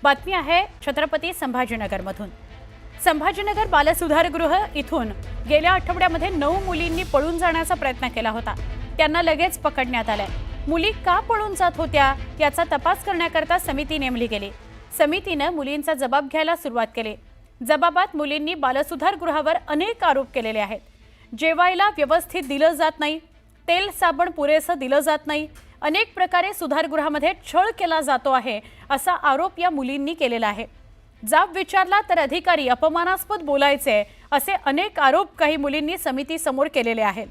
बातमी आहे छत्रपती संभाजीनगरमधून। संभाजीनगर बालसुधारगृह इथून गेल्या आठवड्यामध्ये 9 मुलींनी पळून जाण्याचा प्रयत्न केला होता। त्यांना लगेच पकडण्यात आले। मुली का पळून जात होत्या याचा तपास करण्याकरता समिती नेमली गेली। समितीने मुलींचा जबाब घ्यायला सुरुवात केली। जबाबात मुलींनी बालसुधारगृहावर अनेक आरोप केलेले आहेत। जेवायला व्यवस्थित दिलं जात नाही, तेल साबण पुरेसं दिलं जात नाही, अनेक प्रकारे सुधारगृहामध्ये छळ केला जातो आहे असा आरोप या मुलींनी केलेला आहे। जाब विचारला तर अधिकारी अपमानास्पद बोलायचे असे अनेक आरोप काही मुलींनी समिती समोर केलेले आहेत।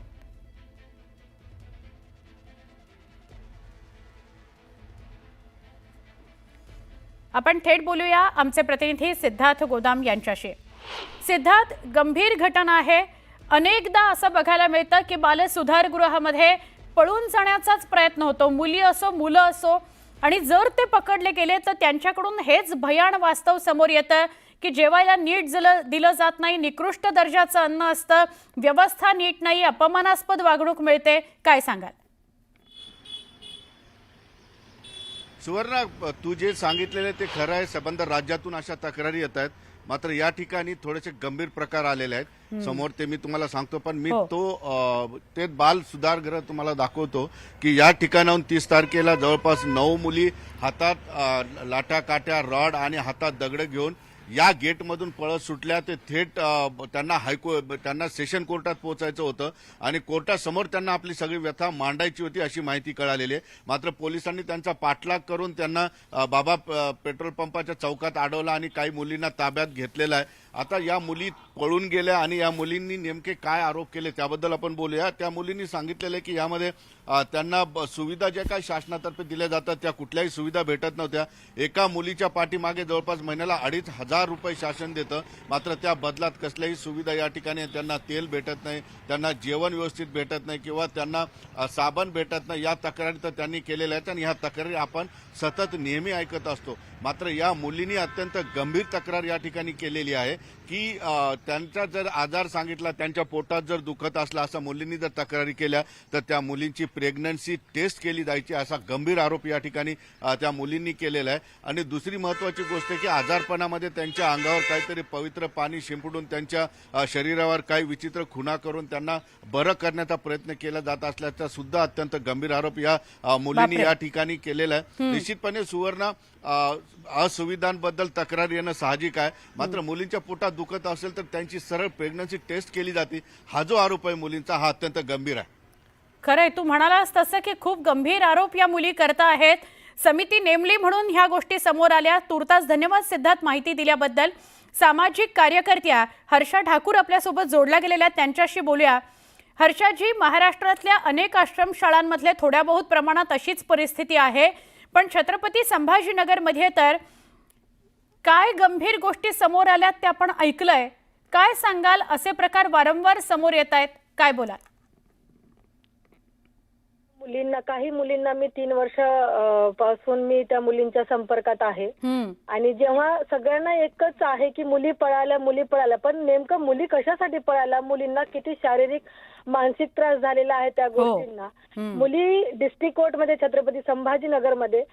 आपण थेट बोलूया आमचे प्रतिनिधी सिद्धार्थ गोदाम यांच्याशी। सिद्धार्थ, गंभीर घटना आहे। अनेकदा असं बघायला मिळतं की बालसुधारगृहामध्ये पळून जाण्याचाच प्रयत्न होतो, मुली असो मुलं असो, आणि जर ते पकडले गेले तर त्यांच्याकडून हेच भयान वास्तव समोर येतं की जेवायला नीट दिलं जात नाही, निकृष्ट दर्जाचं अन्न असतं, व्यवस्था नीट नाही, अपमानास्पद वागणूक मिळते। काय सांगाल? सुवर्णा, तू जे सांगितलेले ते खरं आहे। संबंध राज्यातून अशा तक्रारी येत आहेत, मात्र या ठिकाणी थोडेसे गंभीर प्रकार आलेले आहेत समोर, ते मी तुम्हाला सांगतो। पण मी ते बाल सुधारगृह तुम्हाला दाखवतो की या ठिकाणाहून 30 तारखेला जवळपास 9 मुली हातात लाटा काट्या रॉड आणि हातात दगड घेऊन या गेटमधून पळत सुटल्या। ते थेट त्यांना सेशन कोर्टात पोहोचायचं होतं आणि कोर्टासमोर त्यांना आपली सगळी व्यथा मांडायची होती अशी माहिती कळालेली आहे। मात्र पोलिसांनी त्यांचा पाठलाग करून त्यांना बाबा पेट्रोल पंपाच्या चौकात अडवलं आणि काही मुलींना ताब्यात घेतलेलं आहे। आता या मुली पळून गेल्या आणि या मुलींनी नेमके काय आरोप केले त्याबद्दल आपण बोलूया। त्या मुलींनी सांगितलेलं की यामध्ये त्यांना सुविधा ज्या काही शासनातर्फे दिल्या जातात त्या कुठल्याही सुविधा भेटत नव्हत्या। एका मुलीच्या पाठीमागे जवळपास महिन्याला 2,500 रुपये शासन देतं, मात्र त्या बदलात कसल्याही सुविधा या ठिकाणी त्यांना तेल भेटत नाही, त्यांना जेवण व्यवस्थित भेटत नाही किंवा त्यांना साबण भेटत नाही। या तक्रारी तर त्यांनी केलेल्या आहेत आणि ह्या तक्रारी आपण सतत नेहमी ऐकत असतो। मात्र या मुलींनी अत्यंत गंभीर तक्रार या ठिकाणी केलेली आहे की त्यांचा जर आजार सांगितला, त्यांच्या पोटात जर दुखत असला असं मुलींनी जर तक्रारी केल्या तर त्या मुलींची प्रेग्नन्सी टेस्ट केली जायची असा गंभीर आरोप या ठिकाणी त्या मुलींनी केलेला आहे। आणि दुसरी महत्वाची गोष्ट आहे की आजारपणामध्ये त्यांच्या अंगावर काहीतरी पवित्र पाणी शिंपडून त्यांच्या शरीरावर काही विचित्र खुणा करून त्यांना बरं करण्याचा प्रयत्न केला जात असल्याचा सुद्धा अत्यंत गंभीर आरोप या मुलींनी या ठिकाणी केलेला आहे। निश्चितपणे सुवर्ण, असुविधांबद्दल तक्रार येणं साहजिक आहे, मात्र मुलींच्या पोटात दुखत असेल तर त्यांची सरळ प्रेग्नन्सी टेस्ट केली जाते। हा जो आरोप आहे मुलींचा हा अत्यंत गंभीर आहे। खरंय, तू म्हणालास तसं की खूप गंभीर आरोप या मुली करता आहेत। समिती नेमली म्हणून ह्या गोष्टी समोर आल्या। तुर्तास धन्यवाद सिद्धार्थ माहिती दिल्याबद्दल। सामाजिक कार्यकर्त्या हर्षा ठाकूर आपल्यासोबत जोडल्या गेलेल्या, त्यांच्याशी बोलूया। हर्षाजी, महाराष्ट्रातल्या अनेक आश्रमशाळांमधले थोड्या बहुत प्रमाणात अशीच परिस्थिती आहे, पण छत्रपती संभाजीनगरमध्ये तर काय गंभीर गोष्टी समोर आल्यात ते आपण ऐकलंय। काय सांगाल? असे प्रकार वारंवार समोर येत आहेत, काय बोलाल? काही मुलींना मी 3 वर्ष पासून मी त्या मुलींच्या संपर्कात आहे आणि जेव्हा सगळ्यांना एकच आहे की मुली पळाल्या, पण नेमकं मुली कशासाठी पळाल्या, मुलींना किती शारीरिक मानसिक त्रास झालेला आहे त्या गोष्टींना। मुली डिस्ट्रिक्ट कोर्टमध्ये छत्रपती संभाजीनगरमध्ये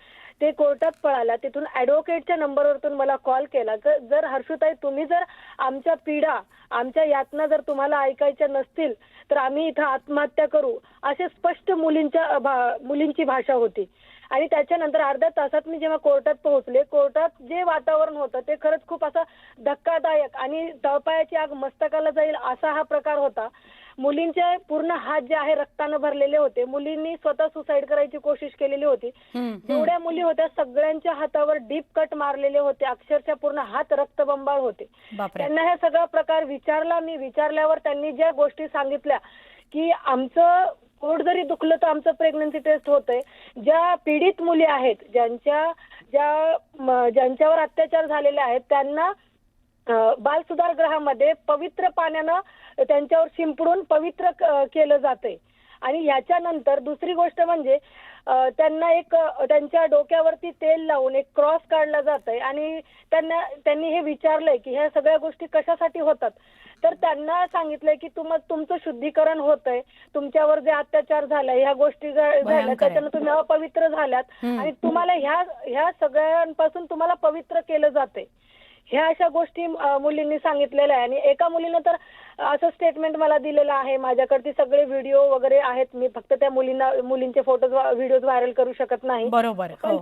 ते कोर्टात पळाल्या, तिथून ऍडव्होकेटच्या नंबरवरून मला कॉल केला, जर हर्षुताई तुम्ही जर आमच्या पीडा आमच्या यातना जर तुम्हाला ऐकायच्या नसतील तर आम्ही इथं आत्महत्या करू, असे स्पष्ट मुलींची भाषा होती। आणि त्याच्यानंतर अर्ध्या तासात मी जेव्हा कोर्टात पोहोचले, कोर्टात जे वातावरण होतं ते खरंच खूप असं धक्कादायक आणि तळपायाची आग मस्तकाला जाईल असा हा प्रकार होता। मुलींचे पूर्ण हात जे आहे रक्तानं भरलेले होते, मुलींनी स्वतः सुसाईड करायची कोशिश केलेली होती। जेवढ्या मुली होत्या सगळ्यांच्या हातावर डीप कट मारलेले होते, अक्षरशः पूर्ण हात रक्तबंबाळ होते। त्यांना हे सगळा प्रकार विचारला मी, विचारल्यावर त्यांनी ज्या गोष्टी सांगितल्या की आमचं पोट जरी दुखलं तर आमचं प्रेग्नन्सी टेस्ट होतंय, ज्या पीडित मुली आहेत ज्यांच्यावर अत्याचार झालेले आहेत त्यांना बाल सुधारगृहामध्ये पवित्र पाण्यानं त्यांच्यावर शिंपडून पवित्र केलं जातंय। आणि याच्यानंतर दुसरी गोष्ट म्हणजे त्यांना एक त्यांच्या डोक्यावरती तेल लावून एक क्रॉस काढला जात आहे आणि त्यांनी हे विचारलंय की ह्या सगळ्या गोष्टी कशासाठी होतात. तर त्यांना सांगितलंय की तुमचं शुद्धीकरण होतंय, तुमच्यावर जे अत्याचार झालाय, ह्या गोष्टी झाल्या त्याच्यानं तुम्ही अपवित्र झाल्यात आणि तुम्हाला ह्या सगळ्यांपासून तुम्हाला पवित्र केलं जाते. ह्या अशा गोष्टी मुलींनी सांगितलेल्या आहे. आणि एका मुलीनं तर असं स्टेटमेंट मला दिलेलं आहे, माझ्याकडे सगळे व्हिडिओ वगैरे आहेत, मी फक्त त्या मुलींचे फोटोज व्हिडिओज व्हायरल करू शकत नाही. बरोबर. पण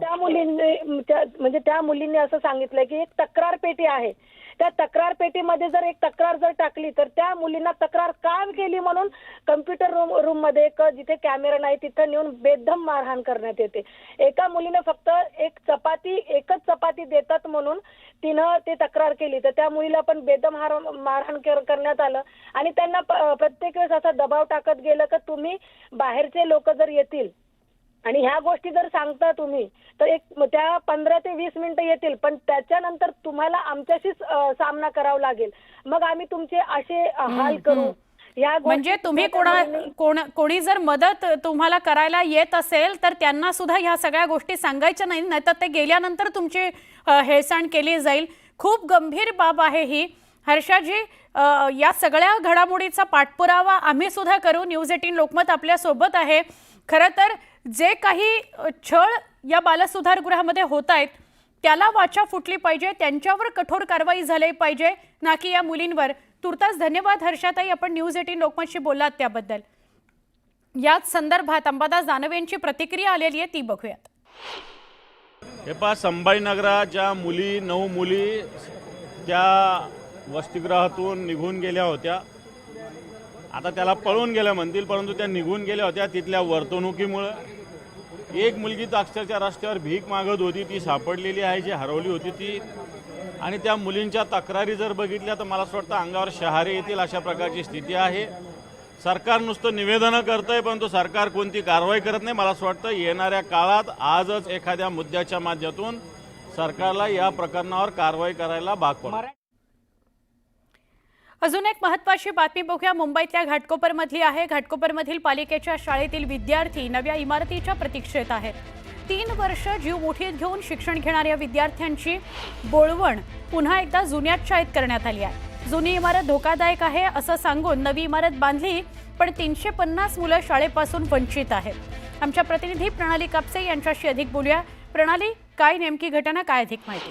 त्या मुलींनी असं सांगितलंय की एक तक्रार पेटी आहे, त्या तक्रार पेटीमध्ये जर एक तक्रार जर टाकली तर त्या मुलींना तक्रार का केली म्हणून कम्प्युटर रूम मध्ये जिथे कॅमेरा नाही तिथं नेऊन बेदम मारहाण करण्यात येते. एका मुलीने फक्त एकच चपाती देतात म्हणून तिनं ते तक्रार केली, तर त्या मुलीला पण बेदम मारहाण करण्यात आलं आणि त्यांना प्रत्येक वेळेस असा दबाव टाकत गेलं की तुम्ही बाहेरचे लोक जर येतील आणि ह्या गोष्टी जर सांगता तुम्ही तर त्या 15 ते 20 मिनिटं येतील, पण त्याच्यानंतर तुम्हाला आमच्याशीच सामना करावा लागेल, मग आम्ही तुमचे असे हाल करू. म्हणजे तुम्ही कोणी जर मदत तुम्हाला करायला येत असेल तर त्यांना सुद्धा ह्या सगळ्या गोष्टी सांगायच्या नाही, नाहीतर ते गेल्यानंतर तुमची हेळसांड केली जाईल. खूप गंभीर बाब आहे ही. हर्षाजी, या सगळ्या घडामोडीचा पाठपुरावा आम्ही सुद्धा करू. न्यूज 18 लोकमत आपल्या सोबत आहे. खरं तर जे काही छळ या बालसुधारगृहामध्ये होत आहेत त्याला वाचा फुटली पाहिजे, त्यांच्यावर कठोर कारवाई झाली पाहिजे, ना की या मुलींवर. तुर्तास धन्यवाद हर्षाताई, आपण न्यूज 18 लोकमतशी बोललात त्याबद्दल. याच संदर्भात अंबादास दानवे यांची प्रतिक्रिया आलेली आहे, ती बघूयात. हे पहा, संभाजीनगरात ज्या 9 मुली त्या वसतिगृहातून निघून गेल्या होत्या, आता त्याला पळून गेल्या म्हणतील, परंतु त्या निघून गेल्या होत्या तिथल्या वर्तणुकीमुळं. एक मुलगी तर अक्षरशः रस्त्यावर भीक मागत होती, ती सापडलेली आहे, जी हरवली होती ती. आणि त्या मुलींच्या तक्रारी जर बघितल्या तर मला असं वाटतं अंगावर शहारे येतील अशा प्रकारची स्थिती आहे. सरकार नुसतं निवेदनं करतंय, परंतु सरकार कोणती कारवाई करत नाही. मला असं वाटतं येणाऱ्या काळात आजच एखाद्या मुद्द्याच्या माध्यमातून सरकारला या प्रकरणावर कारवाई करायला भाग पडेल. अजून एक महत्त्वाची बातमी बघूया. मुंबईतल्या घाटकोपरमधली आहे. घाटकोपरमधील पालिकेच्या शाळेतील विद्यार्थी नव्या इमारतीच्या प्रतीक्षेत आहेत. 3 वर्ष जीव मुठीत घेऊन शिक्षण घेणाऱ्या विद्यार्थ्यांची बोळवण पुन्हा एकदा जुन्याच शाळेत करण्यात आली आहे. जुनी इमारत धोकादायक आहे असं सांगून नवी इमारत बांधली, पण 350 मुलं शाळेपासून वंचित आहेत. आमच्या प्रतिनिधी प्रणाली कापसे यांच्याशी अधिक बोलूया. प्रणाली, काय नेमकी घटना, काय अधिक माहिती?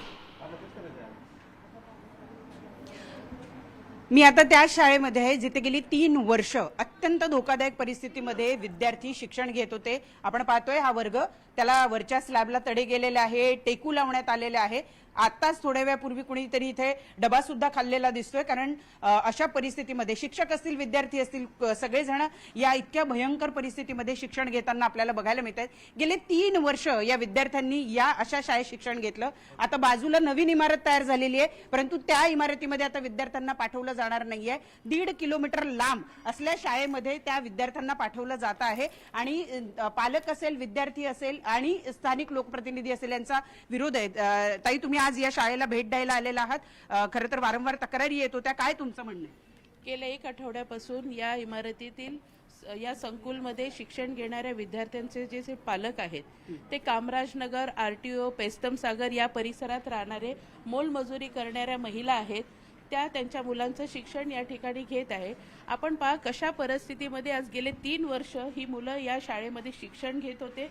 मी आता त्या शाळेमध्ये आहे जिथे गेली 3 वर्ष अत्यंत धोकादायक परिस्थितीमध्ये विद्यार्थी शिक्षण घेत होते. आपण पाहतोय हा वर्ग, त्याला वरच्या स्लॅबला तडे गेलेले आहे, टेकू लावण्यात आलेले आहे. आताच थोड्या वेळापूर्वी कुणीतरी इथे डबा सुद्धा खाल्लेला दिसतोय, कारण अशा परिस्थितीमध्ये शिक्षक असतील, विद्यार्थी असतील, सगळेजण या इतक्या भयंकर परिस्थितीमध्ये शिक्षण घेताना आपल्याला बघायला मिळत आहेत. गेले 3 वर्ष या विद्यार्थ्यांनी या अशा शाळेत शिक्षण घेतलं. आता बाजूला नवीन इमारत तयार झालेली आहे, परंतु त्या इमारतीमध्ये आता विद्यार्थ्यांना पाठवलं जाणार नाहीये. 1.5 किलोमीटर लांब असल्या शाळेमध्ये त्या विद्यार्थ्यांना पाठवलं जात आहे आणि पालक असेल, विद्यार्थी असेल आणि स्थानिक लोकप्रतिनिधी असेल यांचा विरोध आहे. ताई, तुम्ही आज या शाळेला भेट द्यायला आलेला आहात. खरं तर वारंवार तक्रारी येत होत्या, काय तुमचं म्हणणं आहे? गेल्या 1 आठवड्यापासून या इमारतीतील या संकुलमध्ये शिक्षण घेणाऱ्या विद्यार्थ्यांचे जे पालक आहेत ते कामराजनगर, RTO, पेस्तम सागर या परिसरात राहणारे मोलमजुरी करणाऱ्या महिला आहेत. त्या त्यांच्या मुलांचं शिक्षण या ठिकाणी घेत आहे. आपण पहा कशा परिस्थितीमध्ये आज गेले 3 वर्ष ही मुलं या शाळेमध्ये शिक्षण घेत होते.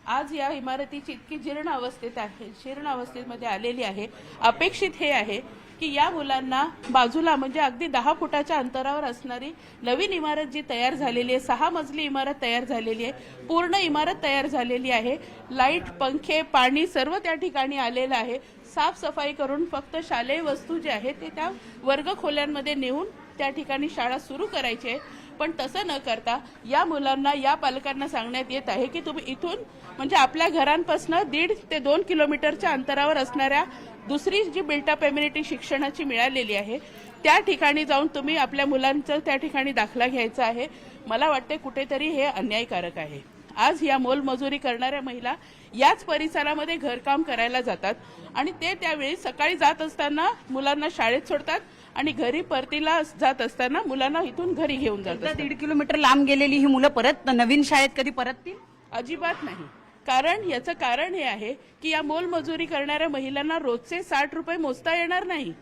आज या इमारतीची इतकी जीर्ण अवस्थेमध्ये आलेली आहे. अपेक्षित हे आहे की या मुलांना बाजूला म्हणजे अगदी 10 फुटाच्या अंतरावर असणारी नवीन इमारत जी तयार झालेली आहे, 6 मजली इमारत तयार झालेली आहे, पूर्ण इमारत तयार झालेली आहे. लाईट, पंखे, पाणी सर्व त्या ठिकाणी आलेलं आहे. साफसफाई करून फक्त शालेय वस्तू जे आहेत ते त्या वर्गखोल्यांमध्ये नेऊन त्या ठिकाणी शाळा सुरू करायची आहे. पण तसं न करता या मुलांना, या पालकांना सांगण्यात येत आहे की तुम्ही इथून म्हणजे आपल्या घरांपासून 1.5 ते 2 किलोमीटरच्या अंतरावर असणाऱ्या दुसरी जी बिल्टअप एम्युनिटी शिक्षणाची मिळालेली आहे त्या ठिकाणी जाऊन तुम्ही आपल्या मुलांचं त्या ठिकाणी दाखला घ्यायचा आहे. मला वाटते कुठेतरी हे अन्यायकारक आहे. आज या मोलमजुरी करणाऱ्या महिला याच परिसरामध्ये घरकाम करायला जातात आणि ते त्यावेळी सकाळी जात असताना मुलांना शाळेत सोडतात आणि घरी परतीला जात असताना मुलांना इथून घरी घेऊन जातात. 1.5 किलोमीटर लांब गेलेली ही मुलं परत नवीन शाळेत कधी परततील? अजिबात नाही. कारण याचं कारण हे आहे की या मोलमजुरी करणाऱ्या महिलांना रोजचे 60 रुपये मोजता येणार नाही.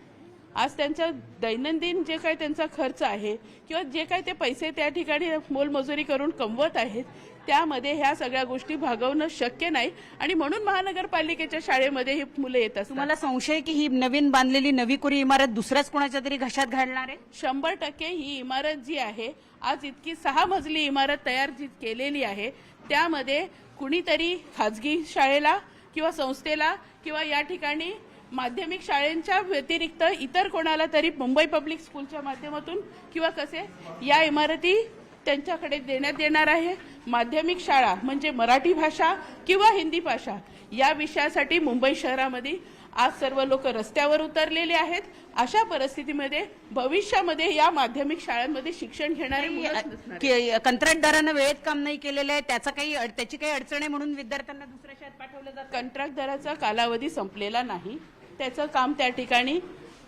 आज त्यांच्या दैनंदिन जे काही त्यांचा खर्च आहे किंवा जे काही ते पैसे त्या ठिकाणी मोलमजुरी करून कमवत आहेत त्यामध्ये ह्या सगळ्या गोष्टी भागवणं शक्य नाही आणि म्हणून महानगरपालिकेच्या शाळेमध्ये ही मुलं येत असतात. तुम्हाला संशय की ही नवीन बांधलेली नवी कोरी इमारत दुसऱ्याच कोणाच्या तरी घशात घालणार आहे? 100% ही इमारत जी आहे आज इतकी 6 मजली इमारत तयार जी केलेली आहे त्यामध्ये कुणीतरी खाजगी शाळेला किंवा संस्थेला किंवा या ठिकाणी माध्यमिक शाळेंच्या व्यतिरिक्त इतर कोणाला तरी मुंबई पब्लिक स्कूलच्या माध्यमातून किंवा कसे या इमारती त्यांच्याकडे देण्यात येणार आहे. माध्यमिक शाळा म्हणजे मराठी भाषा किंवा हिंदी भाषा या विषयासाठी मुंबई शहरामध्ये आज सर्व लोक रस्त्यावर उतरलेले आहेत. अशा परिस्थितीमध्ये भविष्यामध्ये या माध्यमिक शाळांमध्ये शिक्षण घेणारे मुलं कंत्राटदारानं वेळेत काम नाही केलेलं आहे त्याची काही अडचण आहे म्हणून विद्यार्थ्यांना दुसऱ्या शाळेत पाठवलं जातं. कंत्राटदाराचा कालावधी संपलेला नाही. त्याचं काम त्या ठिकाणी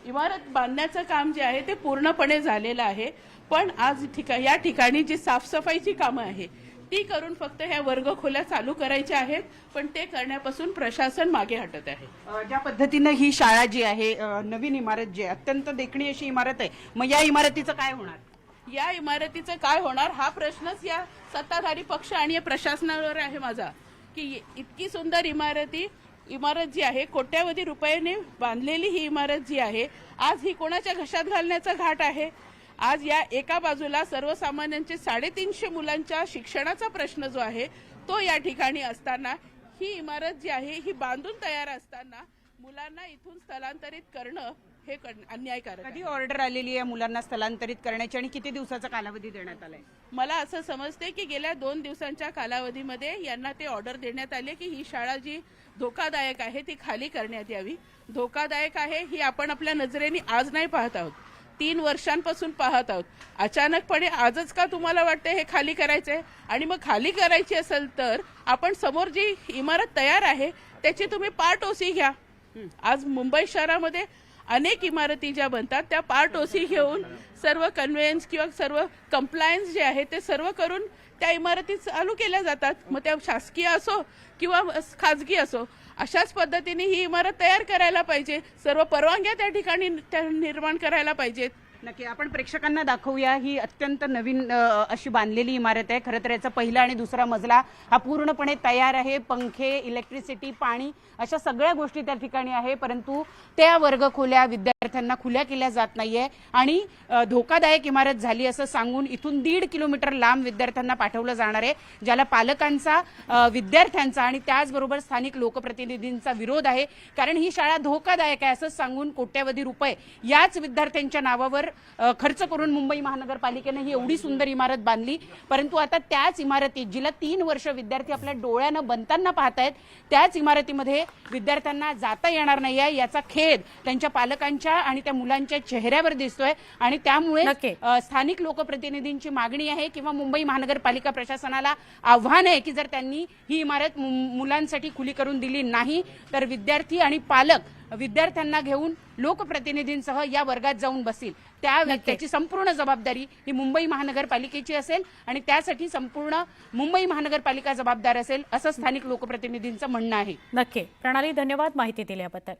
इमारत बांधण्याचं काम जे आहे ते पूर्णपणे झालेलं आहे. पण आज या ठिकाणी जी साफसफाईची कामं आहे ती करून फक्त ह्या वर्ग खोल्या चालू करायच्या आहेत. पण ते करण्यापासून प्रशासन मागे हटत आहे. ज्या पद्धतीनं ही शाळा जी आहे नवीन इमारत जी आहे अत्यंत देखणी अशी इमारत आहे मग या इमारतीचं काय होणार? या इमारतीचं काय होणार हा प्रश्नच या सत्ताधारी पक्ष आणि या प्रशासनावर आहे माझा की इतकी सुंदर इमारत जी आहे कोट्यावधी रुपयाने बांधलेली ही इमारत जी आहे आज ही कोणाच्या घशात घालण्याचा घाट आहे. आज या एका बाजूला सर्वसामान्यांचे 350 मुलांच्या शिक्षणाचा प्रश्न जो आहे तो या ठिकाणी असताना ही इमारत जी आहे ही बांधून तयार असताना मुलांना इथून स्थलांतरित करणं हे अन्यायकारक आहे. कधी ऑर्डर आलेली आहे मुलांना स्थलांतरित करण्याची आणि किती दिवसाचा कालावधी देण्यात आलाय? मला असं समजते की गेल्या 2 दिवसांच्या कालावधीमध्ये यांना ते ऑर्डर देण्यात आले की ही शाळा जी धोकादायक आहे ती खाली करण्यात यावी. धोकादायक आहे ही आपण आपल्या नजरेने आज नाही पाहत आहोत, 3 वर्षांपासून पाहत आहोत. अचानकपणे आजच का तुम्हाला वाटते हे खाली करायचंय? आणि मग खाली करायची असेल तर आपण समोर जी इमारत तयार आहे त्याची तुम्ही पार्ट ओसी घ्या. आज मुंबई शहरामध्ये अनेक इमारती ज्या बनतात त्या पार्ट ओसी घेऊन सर्व कन्व्हेन्स किंवा सर्व कंप्लायन्स जे आहे ते सर्व करून त्या इमारती चालू केल्या जातात. मग त्या शासकीय असो किंवा खाजगी असो अशाच पद्धतीने ही इमारत तयार करायला पाहिजे. सर्व परवानग्या त्या ठिकाणी निर्माण करायला पाहिजेत. नक्की आपण प्रेक्षकांना दाखवूया ही अत्यंत नवीन अशी बांधलेली इमारत आहे. खरं तर याचा पहिला आणि दुसरा मजला हा पूर्णपणे तयार आहे. पंखे, इलेक्ट्रिसिटी, पाणी अशा सगळ्या गोष्टी त्या ठिकाणी आहे. परंतु त्या वर्गखोल्या विद्यार्थ्यांना खुल्या केल्या जात नाहीये आणि धोकादायक इमारत झाली असं सांगून इथून 1.5 किलोमीटर लांब विद्यार्थ्यांना पाठवलं जाणार आहे, ज्याला पालकांचा, विद्यार्थ्यांचा आणि त्याचबरोबर स्थानिक लोकप्रतिनिधींचा विरोध आहे. कारण ही शाळा धोकादायक आहे असं सांगून कोट्यावधी रुपये याच विद्यार्थ्यांच्या नावावर खर्च करून मुंबई महानगरपालिकेने ही एवढी सुंदर इमारत बांधली. परंतु आता त्याच इमारतीत जिला 3 वर्ष विद्यार्थी आपल्या डोळ्यानं बनताना पाहतायत त्याच इमारतीमध्ये विद्यार्थ्यांना जाता येणार नाहीये याचा खेद त्यांच्या पालकांच्या आणि त्या मुलांच्या चेहऱ्यावर दिसतोय. आणि त्यामुळे स्थानिक लोकप्रतिनिधींची मागणी आहे किंवा मुंबई महानगरपालिका प्रशासनाला आव्हान आहे की जर त्यांनी ही इमारत मुलांसाठी खुली करून दिली नाही तर विद्यार्थी आणि पालक विद्यार्थ्यांना घेऊन लोकप्रतिनिधींसह या वर्गात जाऊन बसतील. त्याची संपूर्ण जबाबदारी ही मुंबई महानगरपालिकेची असेल आणि त्यासाठी संपूर्ण मुंबई महानगरपालिका जबाबदार असेल असं स्थानिक लोकप्रतिनिधींचं म्हणणं आहे. नक्की प्रणाली, धन्यवाद माहिती दिल्याबद्दल.